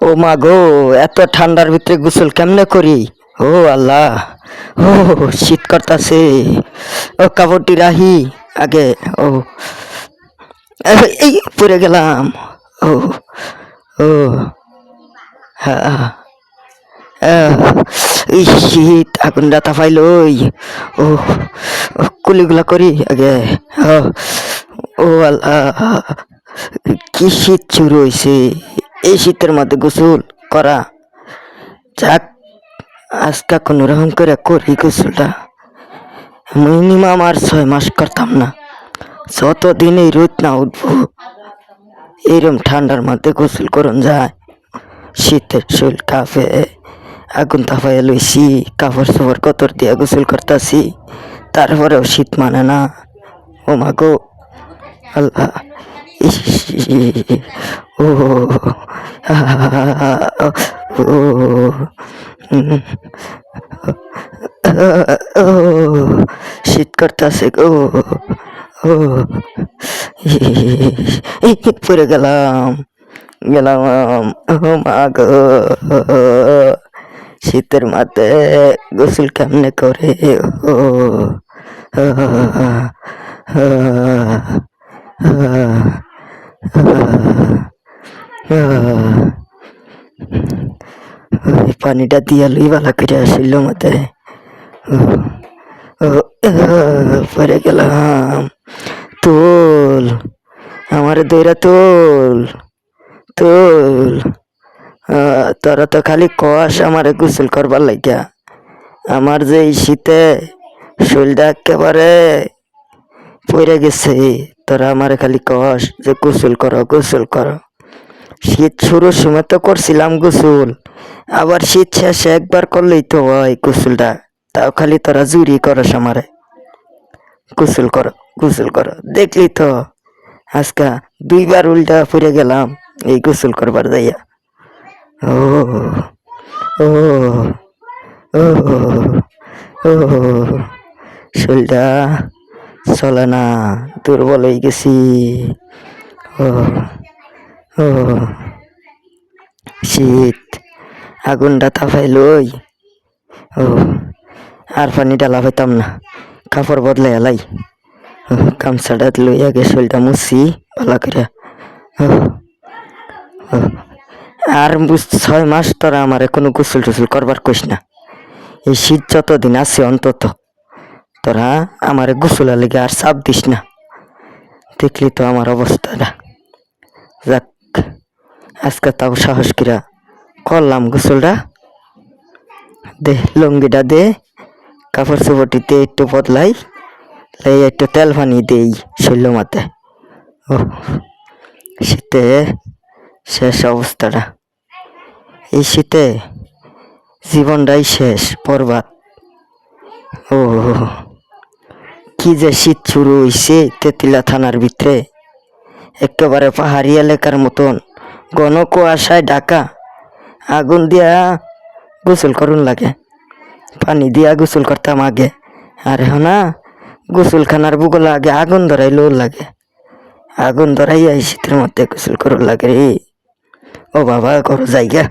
ও মা গো, এত ঠান্ডার ভিতরে গোসল কেমনে করি? ও আল্লাহ, ও শীত করতাছে। ও কাপড়টি রাহি আগে। ও এই পড়ে গেলাম। ও ও হ্যাঁ, এই শীত আগুন রাতা পাইল। ও কুলিগুলা করি আগে। ও ও আল্লাহ, কি শীত শুরু হয়েছে! এই শীতের মধ্যে গোসল করা যাক, আজকা কোনো রকম করে করি গোসলটা। মিনিমাম আর 6 মাস করতাম না, যতদিন এই রোদ না উঠবো এরম ঠান্ডার মধ্যে গোসল করুন যায়। শীতের শরীর কাঁপে, আগুন তাপাইয়া লইছি, কাপড় চোপড় কতর দিয়া গোসল করতাছি, তারপরেও শীত মানে না। ও মা গো আল্লাহ, ইস, ও ও ও শীত করতেছে গো। ও পড়ে গেলাম গেলাম। ও মা গো, শীতের মাঠে গোসল কেমনে করে? ও পানিটা দিয়া লই ভালো করে আসিল মতে। পরে গেলাম। তোল, আমার দইরা তোল তোল। তোরা তো খালি কষ আমারে গোসল করবার লাগিয়া। আমার যে এই শীতে শরীরটা একেবারে পড়ে গেছে, তোরা আমারে খালি কষ যে গোসল করো গোসল করো। শীত শুরুর সময় তো করছিলাম গোসল, আবার শীত শেষে একবার করলেই তো হয় গোসলটা, তাও খালি তোরা জুরি করস আমারে গোসল করো গোসল করো। দেখলি তো আজকা 2বার উল্টা পড়ে গেলাম এই গোসল করবার যাইয়া। ও ও ও ও শরীরটা চলে না, দুর্বল হয়ে গেছি। ও ও শীত আগুনটা তাপাই লই। ও আর পানি ডালা পাইতাম না, কাপড় বদলাই এলাই। গামছাটা লই আগে শরীরটা মুছি ভালো করে। আর 6 মাস তোরা আমারে কোনো গোসল টোসল করবার কইস না। এই শীত যতদিন আছে অন্তত তোরা আমারে গোসলের লেগে আর চাপ দিস না। দেখলি তো আমার অবস্থাটা। যাক, আজকে তাও সাহস কিরা করলাম গোসলটা। দে লুঙ্গিটা দে, কাপড় চোপড়টিতে একটু বদলাই, একটু তেল পানি দেই শরীর মাতে। ও শীতে শেষ অবস্থাটা, এই শীতে জীবনটাই শেষ বরবাদ। ও কি যে শীত শুরু হইছে তেঁতুলিয়া থানার ভিতরে, একেবারে পাহাড়ি এলাকার মতন ঘন কুয়াশায় ঢাকা। আগুন দিয়া গোসল করুন লাগে, পানি দিয়া গোসল করতাম আগে, আর এখন না গোসলখানার বুগলা আগে আগুন ধরাইলো লাগে। আগুন ধরাইয়া এই শীতের মধ্যে গোসল করুন লাগে রে। ও বাবা, করো জায়গা।